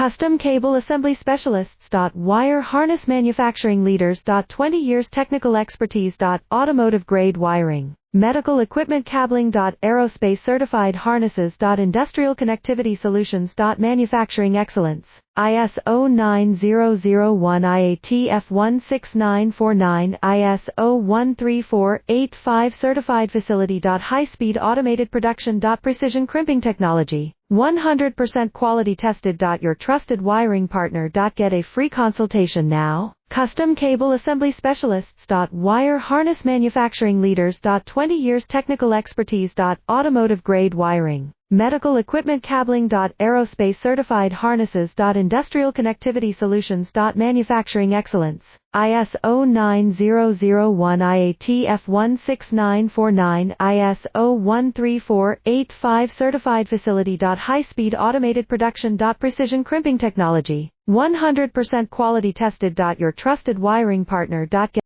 Custom Cable Assembly Specialists. Wire Harness Manufacturing Leaders. 20 years technical expertise. Automotive grade wiring, medical equipment cabling. Aerospace certified harnesses. Industrial connectivity solutions. Manufacturing excellence. ISO 9001 IATF 16949 ISO 13485 certified facility. High-speed automated production. Precision crimping technology, 100% quality tested. Your trusted wiring partner. Get a free consultation now. Custom Cable Assembly Specialists. Wire Harness Manufacturing Leaders. 20 years technical expertise. Automotive grade wiring, medical equipment cabling. Aerospace certified harnesses. Industrial connectivity solutions. Manufacturing excellence. ISO 9001 IATF 16949 ISO 13485 certified facility. High-speed automated production. Precision crimping technology, 100% quality tested. Your trusted wiring partner. Get